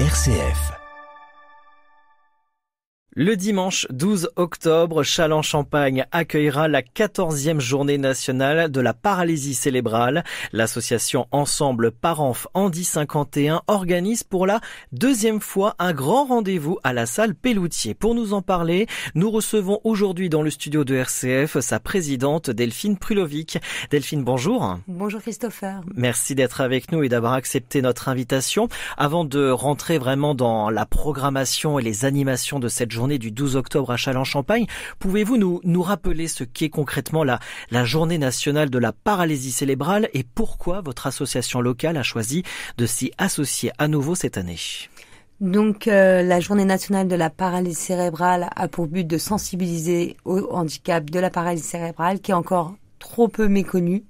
RCF. Le dimanche 12 octobre, Châlons-Champagne accueillera la 14e journée nationale de la paralysie cérébrale. L'association Ensemble Parenf Handi 51 organise pour la deuxième fois un grand rendez-vous à la salle Pelloutier. Pour nous en parler, nous recevons aujourd'hui dans le studio de RCF sa présidente Delphine Prulovic. Delphine, bonjour. Bonjour Christopher. Merci d'être avec nous et d'avoir accepté notre invitation. Avant de rentrer vraiment dans la programmation et les animations de cette journée du 12 octobre à Châlons-Champagne, pouvez-vous nous rappeler ce qu'est concrètement la journée nationale de la paralysie cérébrale et pourquoi votre association locale a choisi de s'y associer à nouveau cette année? Donc la journée nationale de la paralysie cérébrale a pour but de sensibiliser au handicap de la paralysie cérébrale qui est encore trop peu méconnu.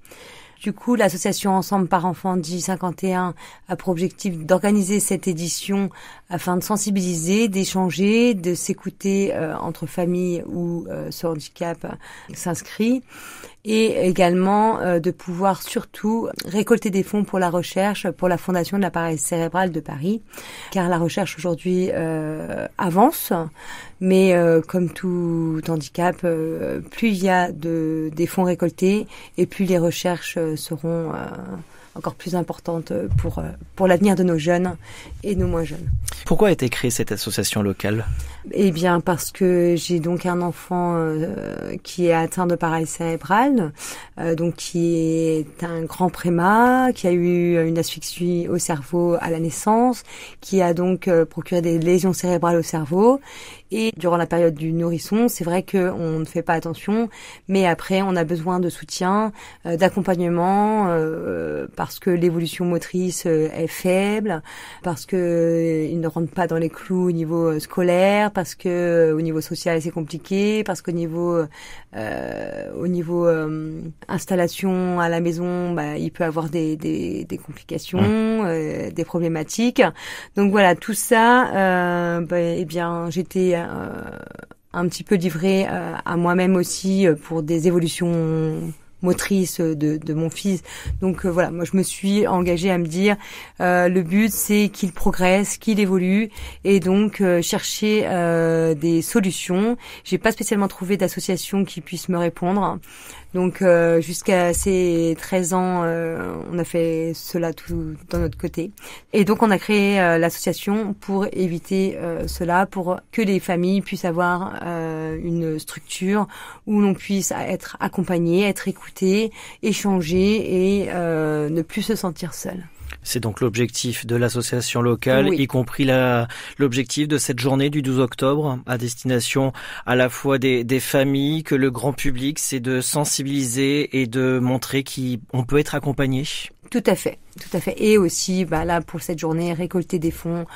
Du coup, l'association Ensemble Parenf Handi 51 a pour objectif d'organiser cette édition afin de sensibiliser, d'échanger, de s'écouter entre familles où ce handicap s'inscrit et également de pouvoir surtout récolter des fonds pour la recherche, pour la Fondation de la paralysie cérébrale de Paris, car la recherche aujourd'hui avance, mais comme tout handicap, plus il y a des fonds récoltés et plus les recherches seront encore plus importantes pour l'avenir de nos jeunes et nos moins jeunes. Pourquoi a été créée cette association locale ? Eh bien, parce que j'ai donc un enfant qui est atteint de paralysie cérébrale, donc qui est un grand prémat, qui a eu une asphyxie au cerveau à la naissance, qui a donc procuré des lésions cérébrales au cerveau. Et durant la période du nourrisson, c'est vrai qu'on ne fait pas attention, mais après on a besoin de soutien, d'accompagnement, parce que l'évolution motrice est faible, parce que il ne rentre pas dans les clous au niveau scolaire, parce que au niveau social c'est compliqué, parce qu'au niveau installation à la maison, il peut avoir des complications, des problématiques. Donc voilà, tout ça, eh bien j'étais un petit peu livrée à moi-même aussi pour des évolutions motrices de mon fils. Donc voilà, moi je me suis engagée à me dire le but c'est qu'il progresse, qu'il évolue et donc chercher des solutions. J'ai pas spécialement trouvé d'association qui puisse me répondre. Donc jusqu'à ses 13 ans, on a fait cela tout dans notre côté. Et donc on a créé l'association pour éviter cela, pour que les familles puissent avoir une structure où l'on puisse être accompagné, être écouté, échanger et ne plus se sentir seul. C'est donc l'objectif de l'association locale, oui. Y compris l'objectif de cette journée du 12 octobre à destination à la fois des familles que le grand public, c'est de sensibiliser et de montrer qu'on peut être accompagné. Tout à fait. Et aussi, là, pour cette journée, récolter des fonds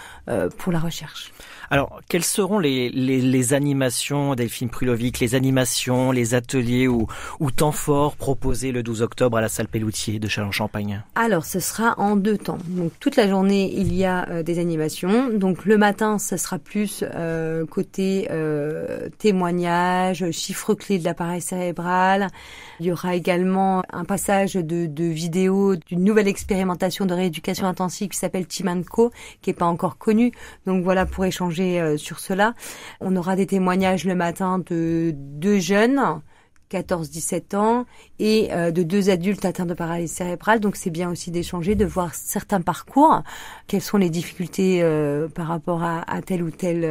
pour la recherche. Alors, quelles seront les animations, Delphine Prulovic, les animations, les ateliers ou temps forts proposés le 12 octobre à la salle Pelloutier de Châlons-Champagne? Alors, ce sera en 2 temps. Donc, toute la journée, il y a des animations. Donc, le matin, ce sera plus côté témoignages, chiffres clés de l'appareil cérébral. Il y aura également un passage de vidéos d'une nouvelle expérimentation de rééducation intensive qui s'appelle Team & Co, qui est pas encore connue. Donc voilà, pour échanger sur cela. On aura des témoignages le matin de 2 jeunes, 14-17 ans, et de 2 adultes atteints de paralysie cérébrale. Donc c'est bien aussi d'échanger, de voir certains parcours, quelles sont les difficultés par rapport à tel ou tel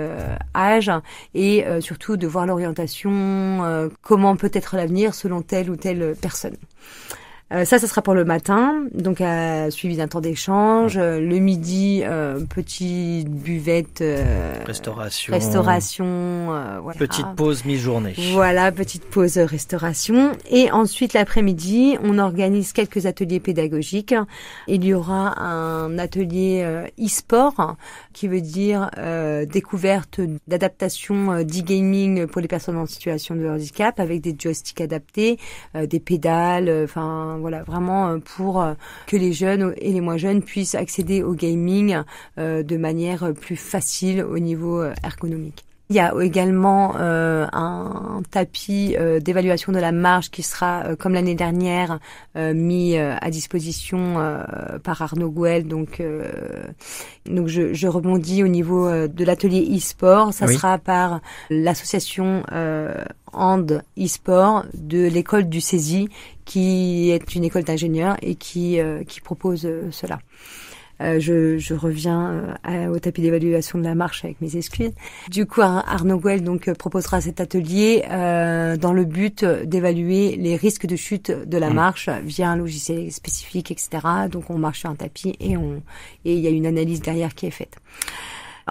âge, et surtout de voir l'orientation, comment peut être l'avenir selon telle ou telle personne. Ça sera pour le matin, donc suivi d'un temps d'échange. Le midi, petite buvette, restauration, voilà. Petite pause mi-journée. Voilà, petite pause restauration. Et ensuite, l'après-midi, on organise quelques ateliers pédagogiques. Il y aura un atelier e-sport, qui veut dire découverte d'adaptation d'e-gaming pour les personnes en situation de handicap, avec des joysticks adaptés, des pédales, voilà, vraiment pour que les jeunes et les moins jeunes puissent accéder au gaming de manière plus facile au niveau ergonomique. Il y a également un tapis d'évaluation de la marche qui sera, comme l'année dernière, mis à disposition par Arnaud Gouel. Donc je rebondis au niveau de l'atelier e-sport. Ça sera par l'association Hand e-sport de l'école du CESI, qui est une école d'ingénieurs et qui propose cela. Je reviens au tapis d'évaluation de la marche avec mes excuses. Du coup, Arnaud Gouel proposera cet atelier dans le but d'évaluer les risques de chute de la marche via un logiciel spécifique, etc. Donc on marche sur un tapis et il y a une analyse derrière qui est faite.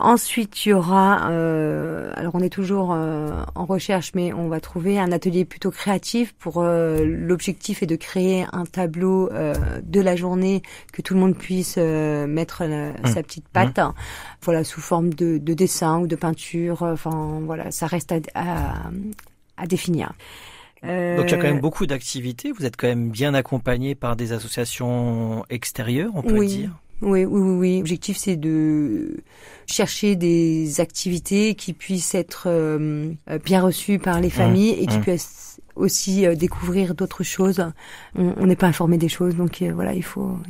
Ensuite, il y aura, alors on est toujours en recherche, mais on va trouver un atelier plutôt créatif pour l'objectif est de créer un tableau de la journée que tout le monde puisse mettre sa petite patte, voilà, sous forme de dessin ou de peinture. Enfin voilà, ça reste à définir. Donc il y a quand même beaucoup d'activités. Vous êtes quand même bien accompagné par des associations extérieures, on peut dire. Oui. L'objectif, c'est de chercher des activités qui puissent être bien reçues par les familles et qui puissent aussi découvrir d'autres choses. On n'est pas informé des choses, donc voilà, il faut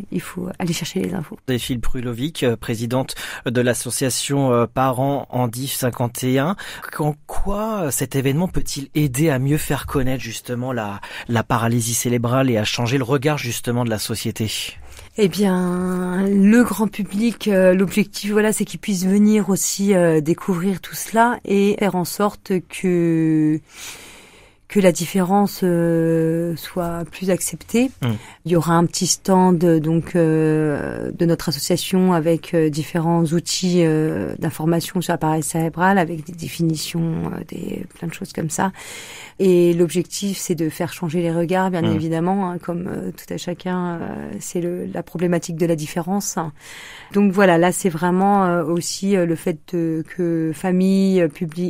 aller chercher les infos. Delphine Prulovic, présidente de l'association Parents Handi 51. En quoi cet événement peut-il aider à mieux faire connaître justement la paralysie cérébrale et à changer le regard justement de la société ? Eh bien, le grand public, l'objectif, voilà, c'est qu'il puisse venir aussi découvrir tout cela et faire en sorte que la différence soit plus acceptée. Il y aura un petit stand de notre association avec différents outils d'information sur l'appareil cérébral, avec des définitions, plein de choses comme ça. Et l'objectif, c'est de faire changer les regards, bien évidemment, comme tout à chacun, c'est la problématique de la différence. Donc voilà, là c'est vraiment aussi le fait que famille,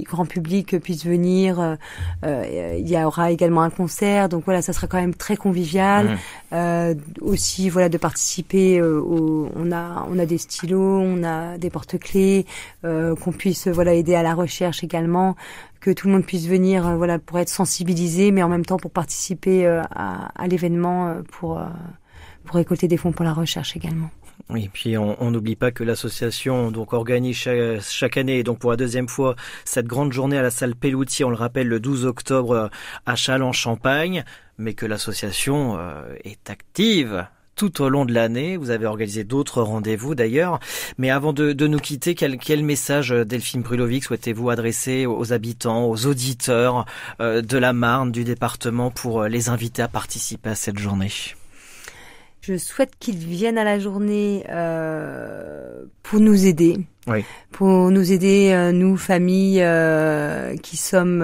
grand public puisse venir. Il y aura également un concert, donc voilà, ça sera quand même très convivial. Aussi, voilà, de participer. On a des stylos, on a des porte-clés, qu'on puisse aider à la recherche également, que tout le monde puisse venir pour être sensibilisé, mais en même temps pour participer à l'événement, pour récolter des fonds pour la recherche également. Oui, et puis on n'oublie pas que l'association organise chaque année, donc pour la deuxième fois, cette grande journée à la salle Pelloutier, on le rappelle, le 12 octobre à Châlons-Champagne, mais que l'association est active tout au long de l'année. Vous avez organisé d'autres rendez-vous d'ailleurs. Mais avant de nous quitter, quel message, Delphine Prulovic, souhaitez-vous adresser aux habitants, aux auditeurs de la Marne, du département, pour les inviter à participer à cette journée ? Je souhaite qu'ils viennent à la journée pour nous aider. Oui. Pour nous aider, nous, familles qui sommes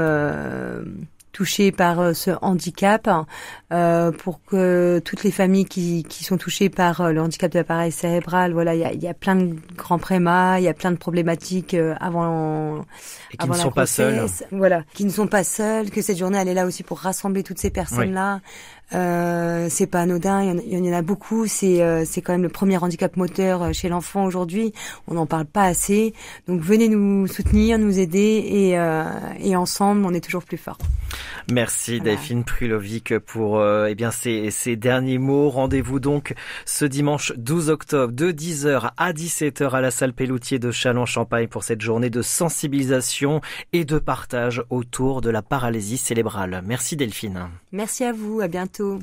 touchées par ce handicap, pour que toutes les familles qui sont touchées par le handicap de l'appareil cérébral, voilà, il y a plein de grands prémas, il y a plein de problématiques avant et qui ne sont pas seuls. Voilà, qui ne sont pas seuls, que cette journée elle est là aussi pour rassembler toutes ces personnes-là. C'est pas anodin, il y en a beaucoup, c'est quand même le premier handicap moteur chez l'enfant aujourd'hui, on n'en parle pas assez. Donc venez nous soutenir, nous aider et ensemble, on est toujours plus fort. Merci Delphine Prulovic pour ces derniers mots. Rendez-vous donc ce dimanche 12 octobre de 10h à 17h à la salle Pelloutier de Châlons-Champagne pour cette journée de sensibilisation et de partage autour de la paralysie cérébrale. Merci Delphine. Merci à vous, à bientôt.